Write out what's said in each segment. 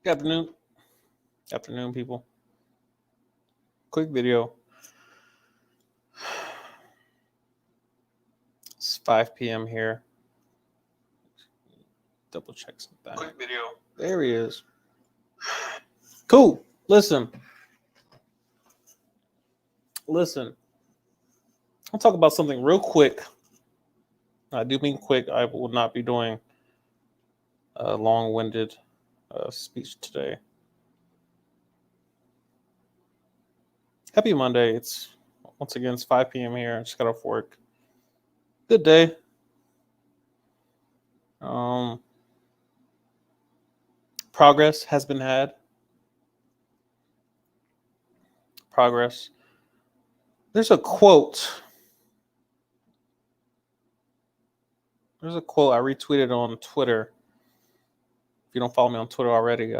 Good afternoon. Afternoon, people. Quick video. It's 5 p.m. here. Double check something. Quick video. There he is. Cool. Listen. I'll talk about something real quick. I do mean quick. I will not be doing a long-winded speech today. Happy Monday. It's 5 p.m. here. I just got off work. Good day. Progress has been had. Progress. There's a quote I retweeted on Twitter. If you don't follow me on Twitter already,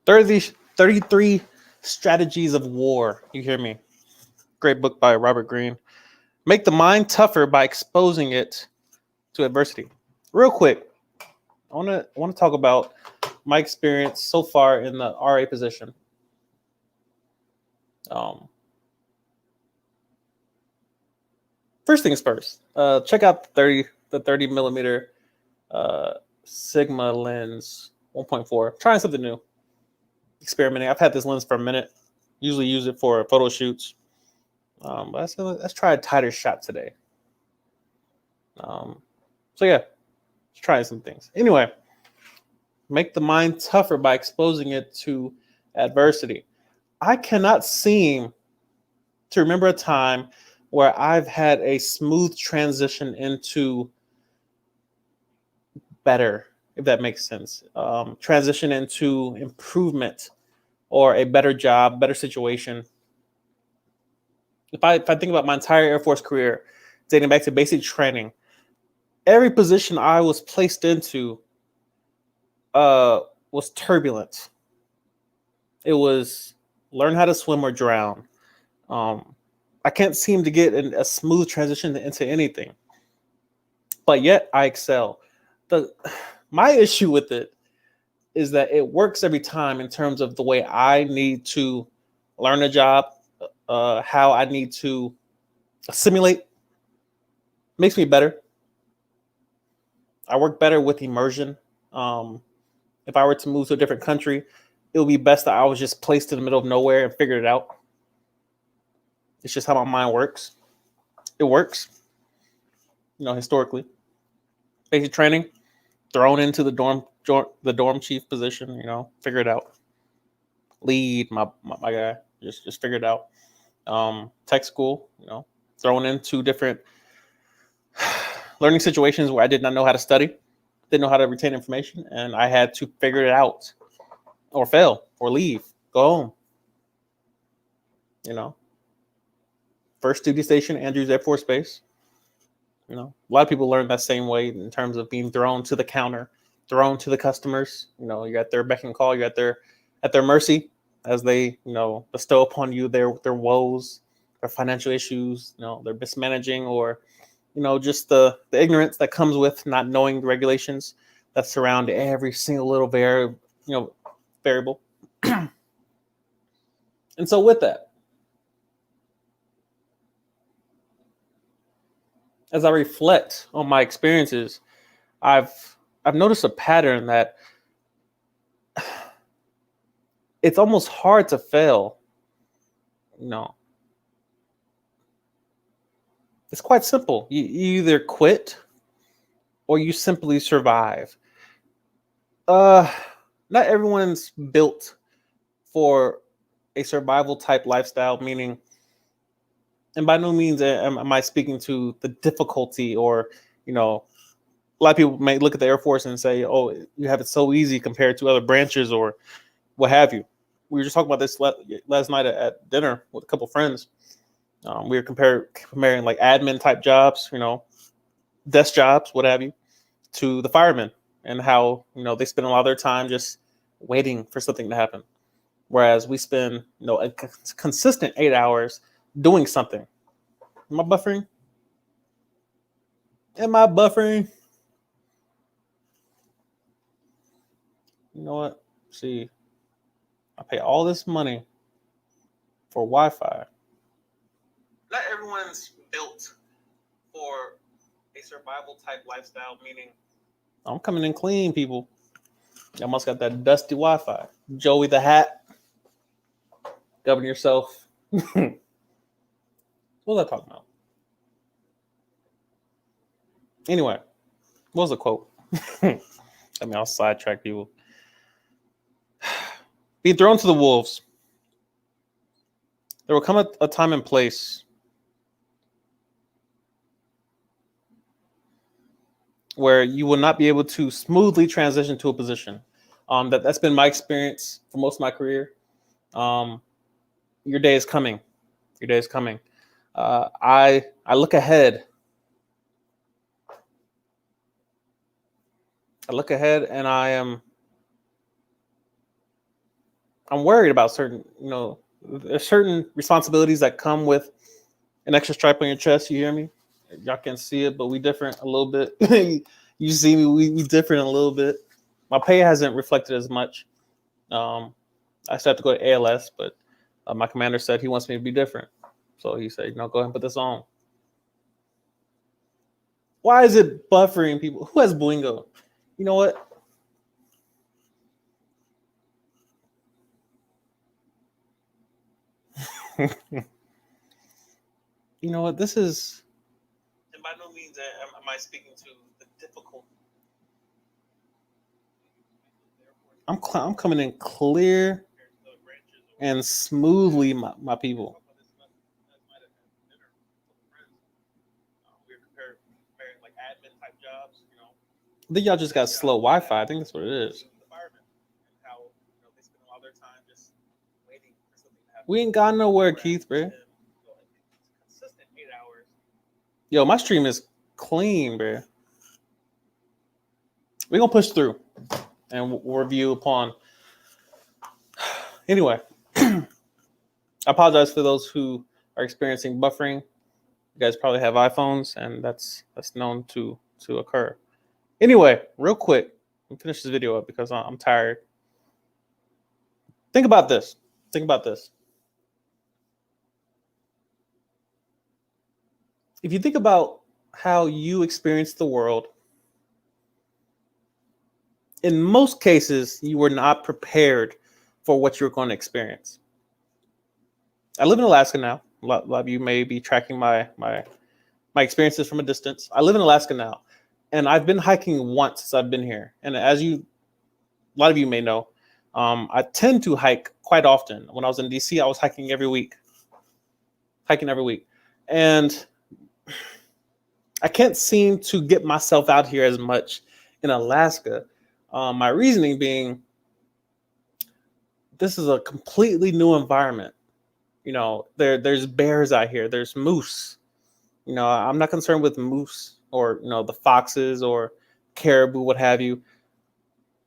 33 Strategies of War. You hear me? Great book by Robert Greene. Make the mind tougher by exposing it to adversity. Real quick, I want to talk about my experience so far in the RA position. First things first. Check out the 30 millimeter Sigma lens 1.4. Trying something new. Experimenting. I've had this lens for a minute. Usually use it for photo shoots. But let's try a tighter shot today. So yeah, let's try some things. Anyway, make the mind tougher by exposing it to adversity. I cannot seem to remember a time where I've had a smooth transition into better, if that makes sense. Transition into improvement or a better job, better situation. If I think about my entire Air Force career, dating back to basic training, every position I was placed into was turbulent. It was learn how to swim or drown. I can't seem to get a smooth transition into anything, but yet I excel. My issue with it is that it works every time in terms of the way I need to learn a job, how I need to assimilate. Makes me better. I work better with immersion. If I were to move to a different country, it would be best that I was just placed in the middle of nowhere and figured it out. It's just how my mind works. It works, historically. Basic training, thrown into the dorm chief position, figure it out. Lead, my guy, just figure it out. Tech school, thrown into different learning situations where I did not know how to study, didn't know how to retain information, and I had to figure it out or fail or leave, go home. First duty station, Andrews Air Force Base. A lot of people learn that same way in terms of being thrown to the counter, thrown to the customers. You're at their beck and call. You're at their mercy as they, bestow upon you their woes, their financial issues, their mismanaging, or, just the ignorance that comes with not knowing the regulations that surround every single little variable. And so with that, as I reflect on my experiences, I've noticed a pattern that it's almost hard to fail. It's quite simple. You either quit or you simply survive. Not everyone's built for a survival type lifestyle, meaning, and by no means am I speaking to the difficulty or, a lot of people may look at the Air Force and say, oh, you have it so easy compared to other branches or what have you. We were just talking about this last night at dinner with a couple friends. We were comparing like admin type jobs, desk jobs, what have you, to the firemen and how, they spend a lot of their time just waiting for something to happen. Whereas we spend, a consistent 8 hours doing something. Am I buffering? You know what? See, I pay all this money for Wi-Fi. Not everyone's built for a survival type lifestyle, meaning I'm coming in clean, people. Y'all must got that dusty Wi-Fi. Joey the Hat. Govern yourself. What was I talking about? Anyway, what was the quote? I mean, I'll sidetrack people. Be thrown to the wolves. There will come a time and place where you will not be able to smoothly transition to a position. That's been my experience for most of my career. Your day is coming. Your day is coming. I look ahead. I look ahead, and I'm worried about certain, there's certain responsibilities that come with an extra stripe on your chest. You hear me? Y'all can't see it, but we different a little bit. You see me, we different a little bit. My pay hasn't reflected as much. I still have to go to ALS, but my commander said he wants me to be different. So he said, go ahead and put this on. Why is it buffering people? Who has Boingo? You know what? You know what? This is, and by no means am I speaking to the difficult. I'm coming in clear and smoothly, my people. Like admin type jobs, I think y'all just got slow Wi-Fi. I think that's what it is. We ain't got nowhere, Keith, bro. Yo, my stream is clean, bro. We're gonna push through and we'll review upon. Anyway, I apologize for those who are experiencing buffering. You guys probably have iPhones, and that's known to occur. Anyway, real quick, let me finish this video up because I'm tired. Think about this. Think about this. If you think about how you experience the world, in most cases, you were not prepared for what you're going to experience. I live in Alaska now. A lot of you may be tracking my experiences from a distance. I live in Alaska now, and I've been hiking once since I've been here. And as a lot of you may know, I tend to hike quite often. When I was in DC, I was hiking every week. And I can't seem to get myself out here as much in Alaska. My reasoning being, this is a completely new environment. There's bears out here. There's moose. I'm not concerned with moose or, the foxes or caribou, what have you.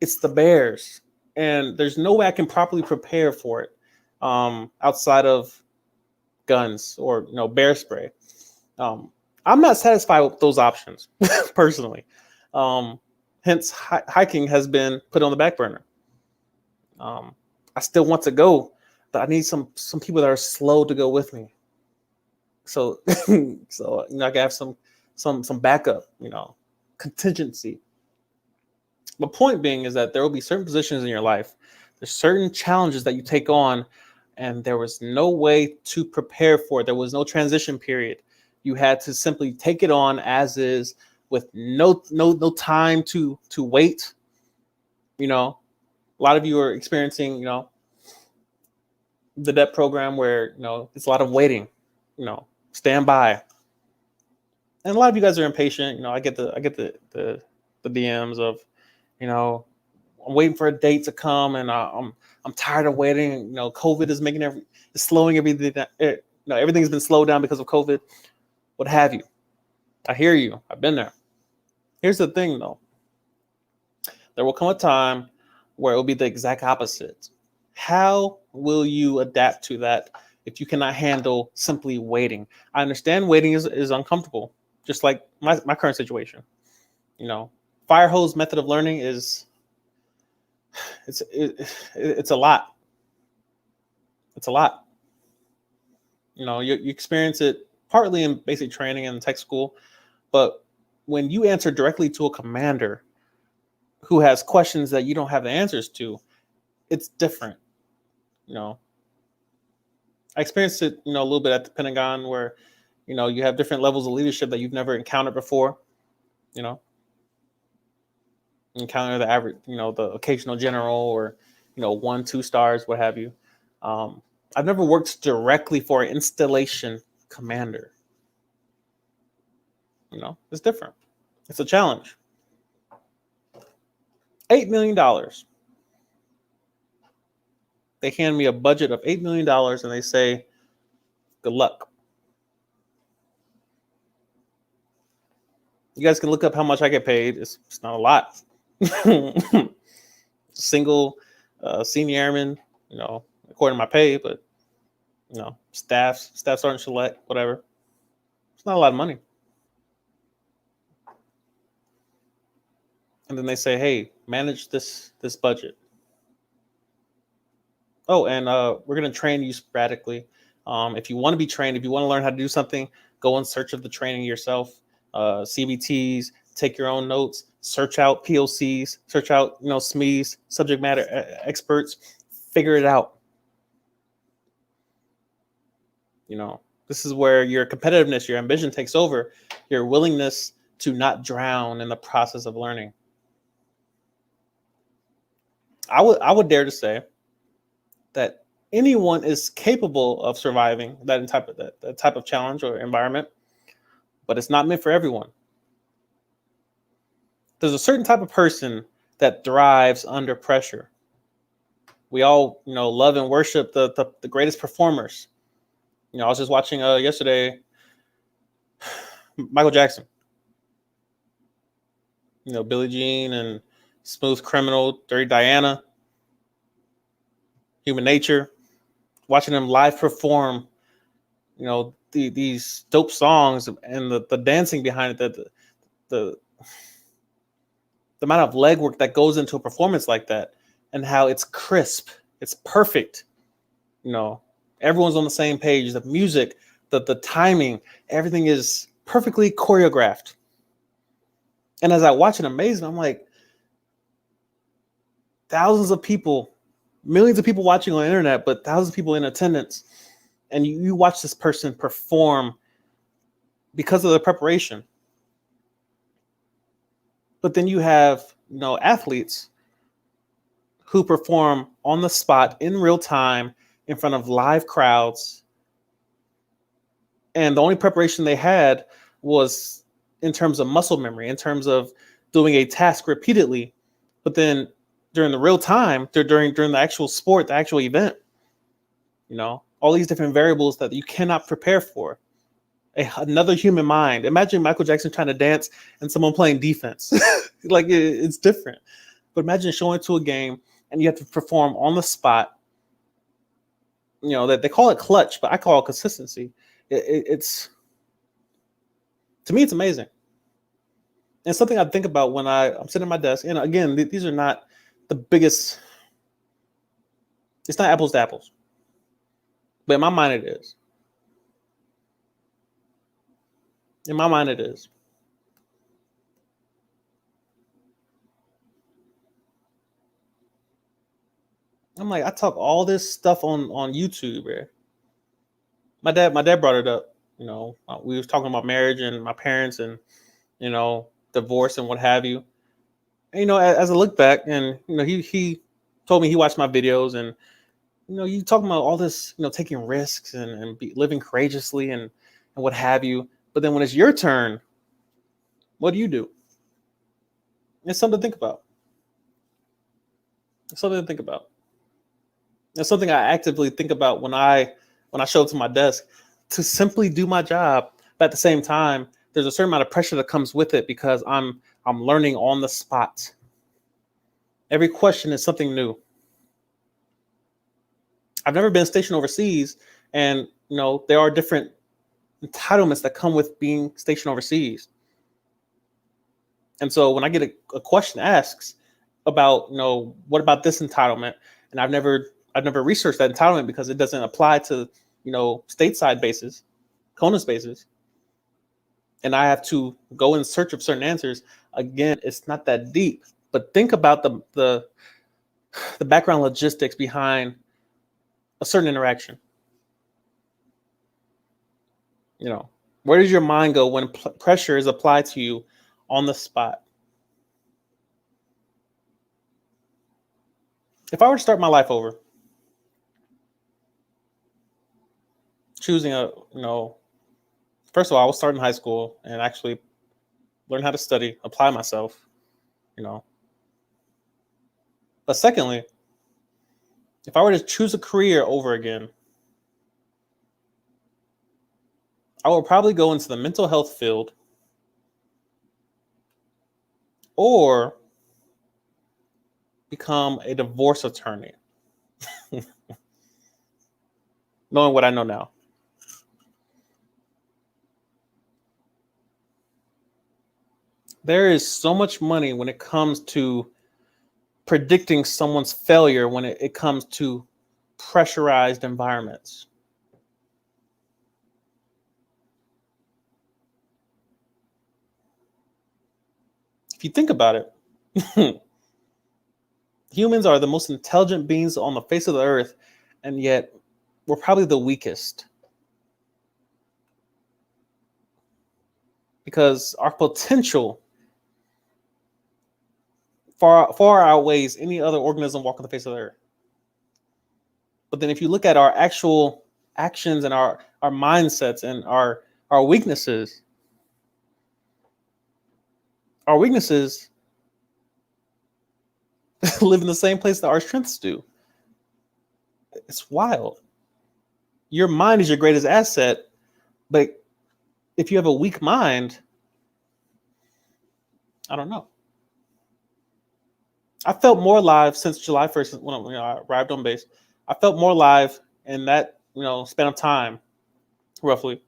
It's the bears. And there's no way I can properly prepare for it outside of guns or, bear spray. I'm not satisfied with those options personally. Hence, hiking has been put on the back burner. I still want to go, but I need some people that are slow to go with me. So, I can have some backup, contingency. The point being is that there will be certain positions in your life. There's certain challenges that you take on, and there was no way to prepare for it. There was no transition period. You had to simply take it on as is, with no time to wait. A lot of you are experiencing, the DEP program where, it's a lot of waiting, stand by. And a lot of you guys are impatient. I get the DMs of, I'm waiting for a date to come, and I'm tired of waiting. COVID is it's slowing everything. Everything's been slowed down because of COVID. What have you? I hear you. I've been there. Here's the thing, though. There will come a time where it will be the exact opposite. How will you adapt to that if you cannot handle simply waiting? I understand waiting is uncomfortable, just like my current situation. Fire hose method of learning is it's a lot. It's a lot. You experience it partly in basic training and tech school, but when you answer directly to a commander who has questions that you don't have the answers to, it's different. You know, I experienced it, a little bit at the Pentagon where, you have different levels of leadership that you've never encountered before. You know, encounter the average, the occasional general or, 1, 2 stars, what have you. Um, I've never worked directly for an installation commander. It's different. It's a challenge. $8 million. They hand me a budget of $8 million and they say, "Good luck." You guys can look up how much I get paid. It's not a lot. Single senior airman, according to my pay, but staff sergeant select, whatever. It's not a lot of money. And then they say, "Hey, manage this budget." Oh, and we're gonna train you sporadically. If you want to be trained, if you want to learn how to do something, go in search of the training yourself. CBTs, take your own notes, search out POCs, search out SMEs, subject matter experts, figure it out. This is where your competitiveness, your ambition takes over, your willingness to not drown in the process of learning. I would dare to say that anyone is capable of surviving that type of challenge or environment, but it's not meant for everyone. There's a certain type of person that thrives under pressure. We all, love and worship the greatest performers. I was just watching yesterday, Michael Jackson. Billie Jean and Smooth Criminal, Dirty Diana, Human Nature. Watching them live perform, these dope songs and the dancing behind it, the amount of legwork that goes into a performance like that, and how it's crisp, it's perfect. Everyone's on the same page. The music, the timing, everything is perfectly choreographed. And as I watch it, amazing, I'm like, thousands of people, millions of people watching on the internet, but thousands of people in attendance. And you watch this person perform because of the preparation. But then you have, athletes who perform on the spot in real time in front of live crowds. And the only preparation they had was in terms of muscle memory, in terms of doing a task repeatedly. But then during the real time, during the actual sport, the actual event, all these different variables that you cannot prepare for. Another human mind. Imagine Michael Jackson trying to dance and someone playing defense. Like it's different. But imagine showing to a game and you have to perform on the spot. That they call it clutch, but I call it consistency. It's to me, it's amazing. And something I think about when I'm sitting at my desk. And again, these are not the biggest. It's not apples to apples. But in my mind, it is. In my mind, it is. I'm like, I talk all this stuff on YouTube, bro. My dad brought it up. We was talking about marriage and my parents and divorce and what have you. And, as I look back, and he told me he watched my videos, and you talking about all this, taking risks and living courageously and what have you. But then when it's your turn, what do? It's something to think about. It's something to think about. It's something I actively think about when I show up to my desk to simply do my job. But at the same time, there's a certain amount of pressure that comes with it because I'm learning on the spot. Every question is something new. I've never been stationed overseas, and there are different entitlements that come with being stationed overseas. And so when I get a question asked about, what about this entitlement? And I've never researched that entitlement because it doesn't apply to, stateside bases, CONUS bases. And I have to go in search of certain answers. Again, it's not that deep, but think about the background logistics behind a certain interaction. Where does your mind go when pressure is applied to you on the spot? If I were to start my life over, choosing first of all, I will start in high school and actually learn how to study, apply myself, But secondly, if I were to choose a career over again, I would probably go into the mental health field or become a divorce attorney, knowing what I know now. There is so much money when it comes to predicting someone's failure when it comes to pressurized environments. If you think about it, humans are the most intelligent beings on the face of the earth, and yet we're probably the weakest. Because our potential far outweighs any other organism walking the face of the earth. But then if you look at our actual actions and our mindsets and our weaknesses, live in the same place that our strengths do. It's wild. Your mind is your greatest asset, but if you have a weak mind, I don't know. I felt more alive since July 1st when I arrived on base. I felt more alive in that span of time, roughly,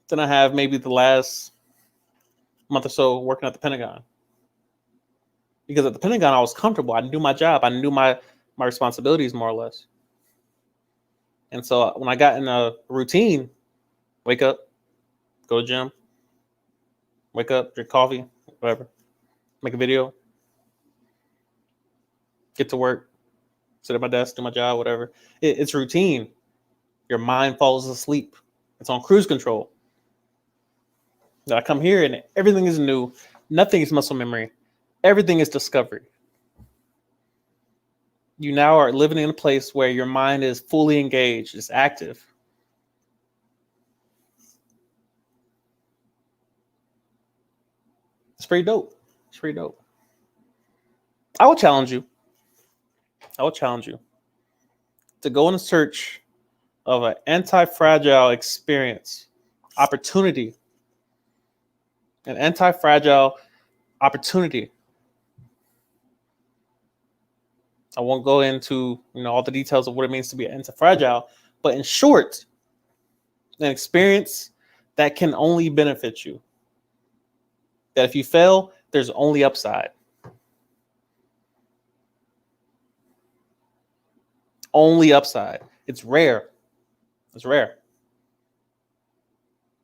than I have maybe the last month or so working at the Pentagon. Because at the Pentagon, I was comfortable. I knew my job. I knew my responsibilities more or less. And so when I got in a routine, wake up, go to the gym, wake up, drink coffee, whatever, make a video, get to work, sit at my desk, do my job, whatever. It's routine. Your mind falls asleep. It's on cruise control. Then I come here and everything is new. Nothing is muscle memory. Everything is discovery. You now are living in a place where your mind is fully engaged, it's active. It's pretty dope. It's pretty dope. I will challenge you to go in search of an anti-fragile experience, opportunity, an anti-fragile opportunity. I won't go into all the details of what it means to be anti-fragile, but in short, an experience that can only benefit you. That if you fail, there's only upside. Only upside. It's rare. It's rare.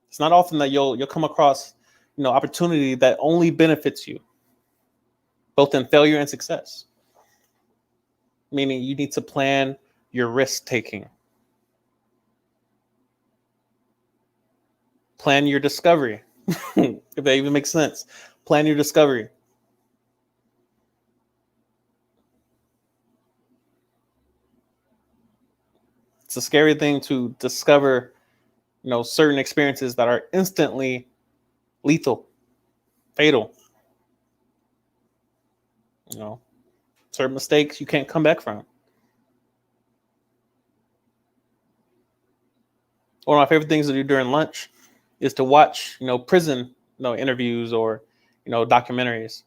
It's not often that you'll come across opportunity that only benefits you, both in failure and success. Meaning you need to plan your risk taking. Plan your discovery. If that even makes sense. Plan your discovery. It's a scary thing to discover, certain experiences that are instantly lethal, fatal. Certain mistakes you can't come back from. One of my favorite things to do during lunch is to watch, prison, interviews or, documentaries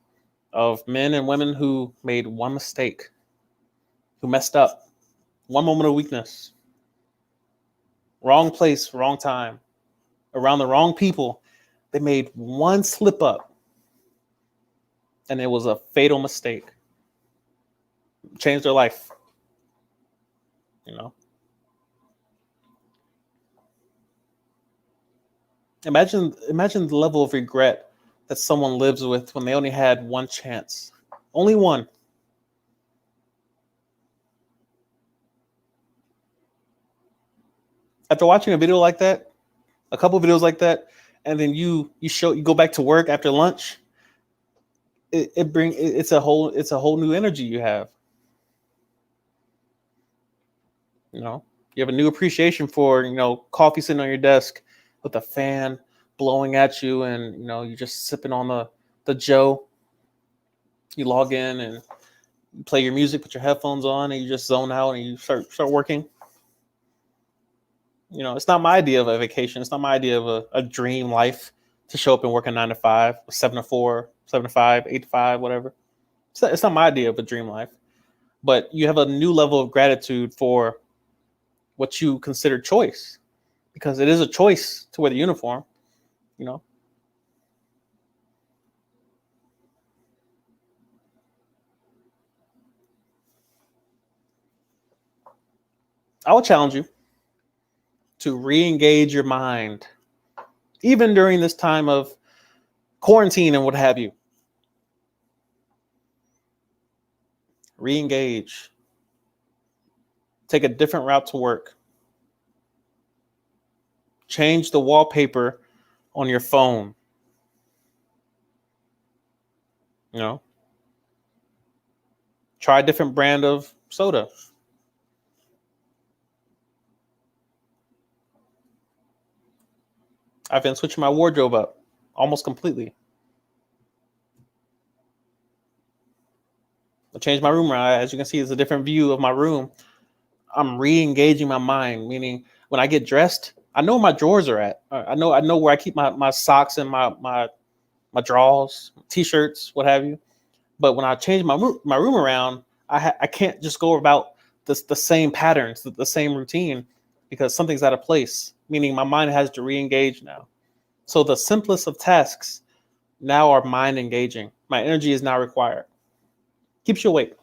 of men and women who made one mistake, who messed up, one moment of weakness, wrong place, wrong time, around the wrong people. They made one slip up and it was a fatal mistake. change their life. You know, imagine the level of regret that someone lives with when they only had one chance, only one. After watching a video like that, a couple of videos like that, and then you go back to work after lunch, it's a whole new energy you have. You know, you have a new appreciation for coffee sitting on your desk with a fan blowing at you, and you're just sipping on the Joe. You log in and you play your music, put your headphones on, and you just zone out and you start working. It's not my idea of a vacation. It's not my idea of a dream life to show up and work a 9 to 5, 7 to 4, 7 to 5, 8 to 5, whatever. It's not my idea of a dream life. But you have a new level of gratitude for what you consider choice, because it is a choice to wear the uniform. You know, I will challenge you to re-engage your mind, even during this time of quarantine and what have you. Re-engage. Take a different route to work. Change the wallpaper on your phone. Try a different brand of soda. I've been switching my wardrobe up almost completely. I changed my room around. As you can see, it's a different view of my room. I'm re-engaging my mind, meaning when I get dressed, I know where my drawers are at. I know where I keep my socks and my drawers, t-shirts, what have you. But when I change my room around, I can't just go about the same patterns, the same routine, because something's out of place. Meaning my mind has to re-engage now. So the simplest of tasks now are mind engaging. My energy is now required. Keeps you awake.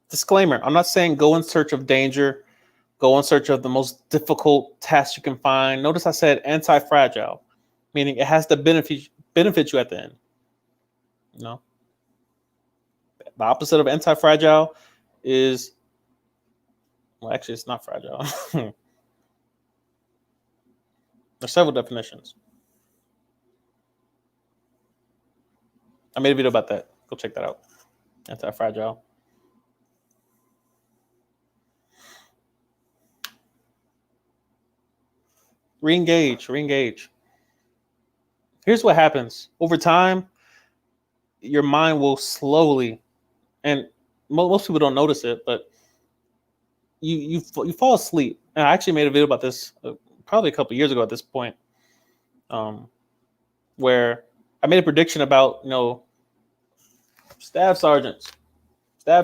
Disclaimer: I'm not saying go in search of danger, go in search of the most difficult task you can find. Notice I said anti-fragile, meaning it has to benefit you at the end. The opposite of anti-fragile is, well, actually, it's not fragile. There's several definitions. I made a video about that. Go check that out. Anti-fragile. Re-engage. Here's what happens. Over time, your mind will slowly, and most people don't notice it, but you fall asleep. And I actually made a video about this probably a couple of years ago at this point, where I made a prediction about staff sergeants. The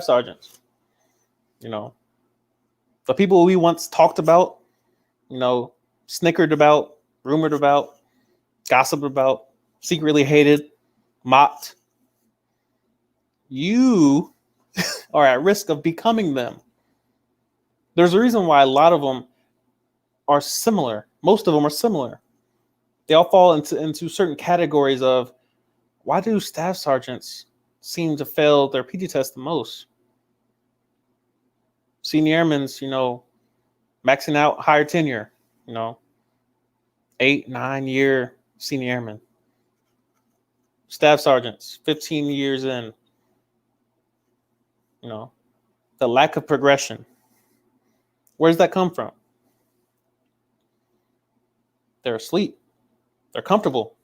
people we once talked about, snickered about, rumored about, gossiped about, secretly hated, mocked. You are at risk of becoming them. There's a reason why a lot of them are similar. Most of them are similar. They all fall into certain categories of, why do staff sergeants seem to fail their PT test the most? Senior airmen's, maxing out higher tenure, 8-9 year senior airmen. Staff sergeants, 15 years in. The lack of progression. Where does that come from? They're asleep. They're comfortable.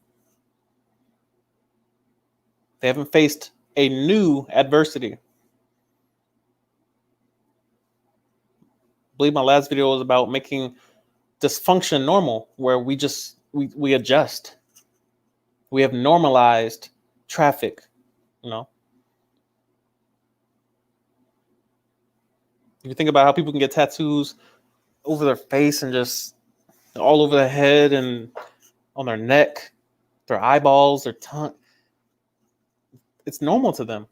They haven't faced a new adversity. I believe my last video was about making dysfunction normal, where we adjust. We have normalized traffic, If you think about how people can get tattoos over their face and just all over their head and on their neck, their eyeballs, their tongue. It's normal to them.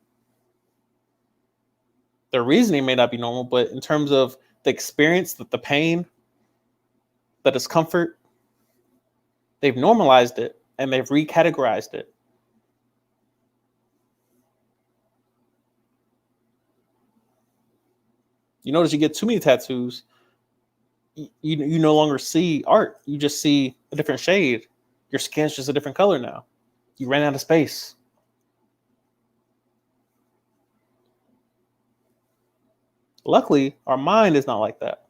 Their reasoning may not be normal, but in terms of the experience, the pain, the discomfort, they've normalized it and they've recategorized it. You notice you get too many tattoos, you no longer see art. You just see a different shade. Your skin's just a different color now. You ran out of space. Luckily, our mind is not like that.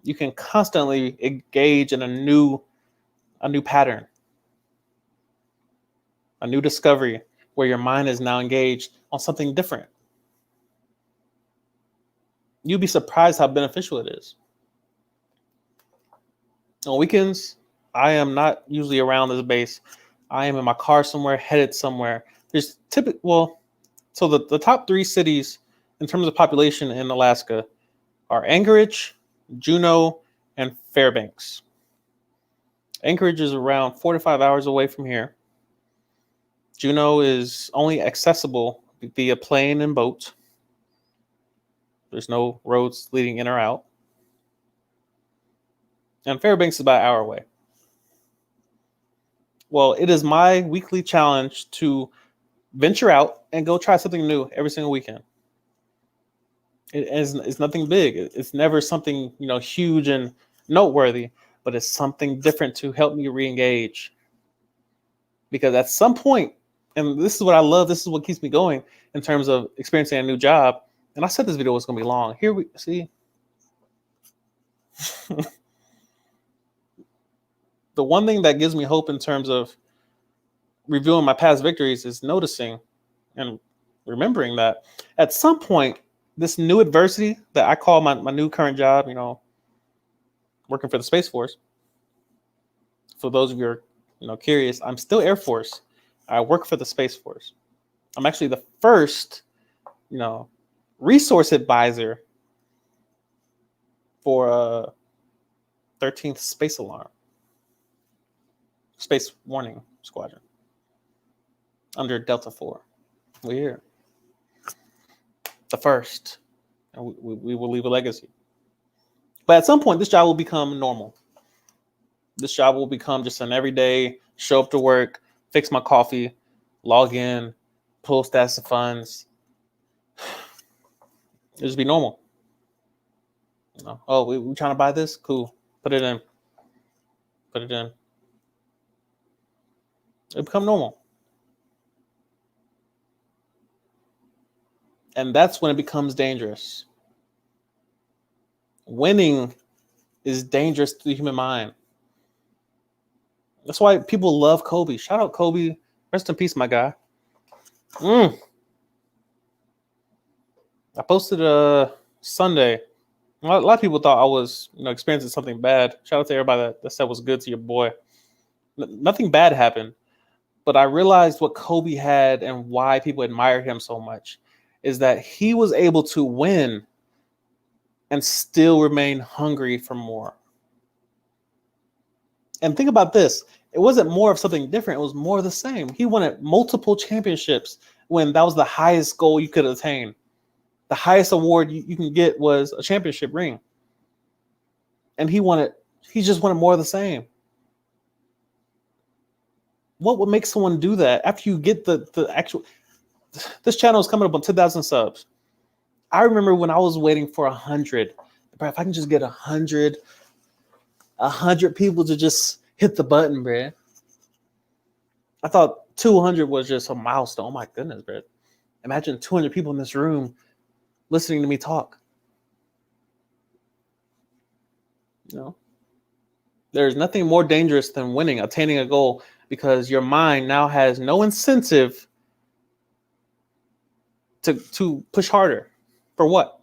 You can constantly engage in a new pattern, a new discovery where your mind is now engaged on something different. You'd be surprised how beneficial it is. On weekends, I am not usually around this base. I am in my car somewhere, headed somewhere. There's so the top 3 cities in terms of population in Alaska are Anchorage, Juneau, and Fairbanks. Anchorage is around 4 to 5 hours away from here. Juneau is only accessible via plane and boat. There's no roads leading in or out. And Fairbanks is about an hour away. Well, it is my weekly challenge to venture out and go try something new every single weekend. It's nothing big. It's never something, huge and noteworthy, but it's something different to help me re-engage. Because at some point, and this is what I love, this is what keeps me going in terms of experiencing a new job. And I said this video was going to be long. Here we see. The one thing that gives me hope in terms of reviewing my past victories is noticing and remembering that at some point, this new adversity that I call my new current job, working for the Space Force. For those of you who are curious, I'm still Air Force. I work for the Space Force. I'm actually the first, resource advisor for 13th Space Warning Squadron under Delta 4. We're here. The first. And we will leave a legacy. But at some point, this job will become normal. This job will become just an everyday, show up to work, fix my coffee, log in, pull stats of funds. It'll just be normal. Oh, we trying to buy this? Cool. Put it in. It'll become normal. And that's when it becomes dangerous. Winning is dangerous to the human mind. That's why people love Kobe. Shout out Kobe. Rest in peace, my guy. I posted Sunday. A lot of people thought I was, experiencing something bad. Shout out to everybody that said was good to your boy. Nothing bad happened, but I realized what Kobe had and why people admire him so much is that he was able to win and still remain hungry for more. And think about this. It wasn't more of something different. It was more of the same. He won multiple championships when that was the highest goal you could attain. The highest award you can get was a championship ring. And he just wanted more of the same. What would make someone do that after you get the actual... This channel is coming up on 10,000 subs. I remember when I was waiting for 100. Bro, if I can just get 100 people to just hit the button, bro. I thought 200 was just a milestone. Oh my goodness, bro. Imagine 200 people in this room listening to me talk. There's nothing more dangerous than winning, attaining a goal, because your mind now has no incentive to push harder. For what?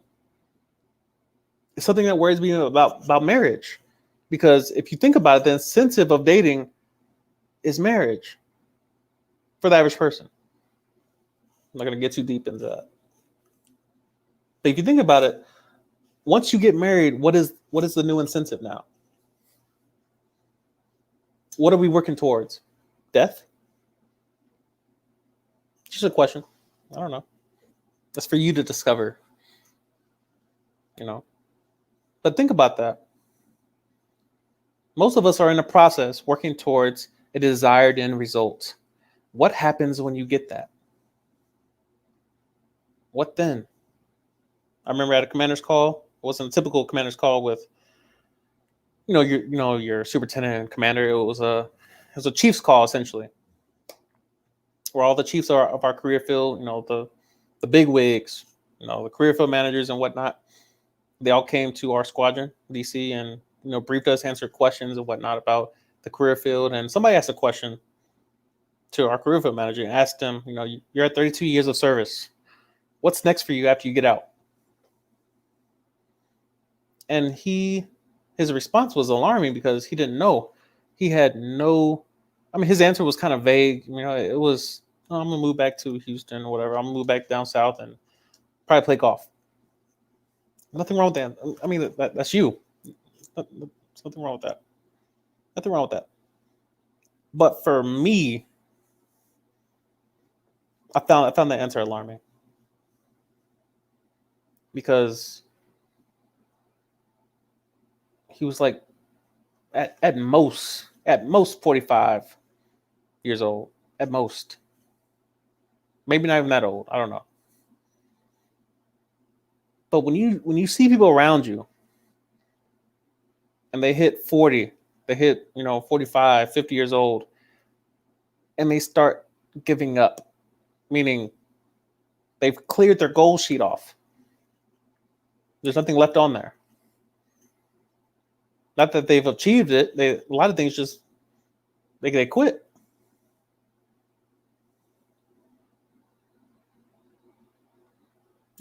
It's something that worries me about marriage. Because if you think about it, the incentive of dating is marriage for the average person. I'm not going to get too deep into that. But if you think about it, once you get married, what is the new incentive now? What are we working towards? Death? Just a question. I don't know. That's for you to discover, you know. But think about that. Most of us are in a process working towards a desired end result. What happens when you get that? What then? I remember at a commander's call. It wasn't a typical commander's call with, your superintendent and commander. It was a chief's call essentially, where all the chiefs are of our career field. The big wigs, the career field managers and whatnot. They all came to our squadron, DC, and briefed us, answered questions and whatnot about the career field. And somebody asked a question to our career field manager and asked him, you're at 32 years of service. What's next for you after you get out? And his response was alarming because he didn't know. He had no, his answer was kind of vague. It was, oh, I'm going to move back to Houston or whatever. I'm going to move back down south and probably play golf. Nothing wrong with that. That's you. There's nothing wrong with that. Nothing wrong with that. But for me, I found that answer alarming. Because he was like at most 45 years old. At most. Maybe not even that old. I don't know. But when you see people around you and they hit 40, they hit 45, 50 years old, and they start giving up, meaning they've cleared their goal sheet off. There's nothing left on there. Not that they've achieved it. A lot of things just they quit.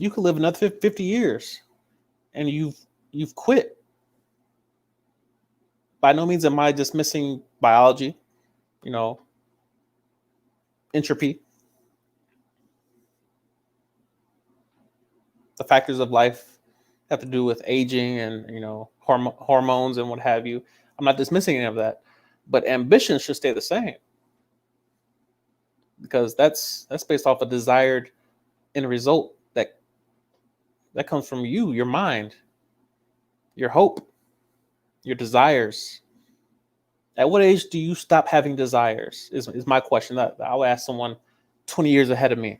You could live another 50 years and you've quit. By no means am I dismissing biology, entropy, the factors of life have to do with aging and hormones and what have you. I'm not dismissing any of that, but ambition should stay the same because that's based off a desired end result that comes from you, your mind, your hope, your desires. At what age do you stop having desires? Is my question that I would ask someone 20 years ahead of me.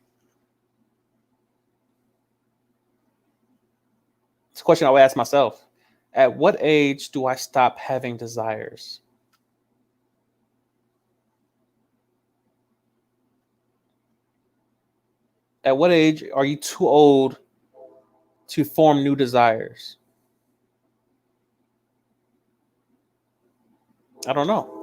It's a question I would ask myself. At what age do I stop having desires? At what age are you too old to form new desires? I don't know.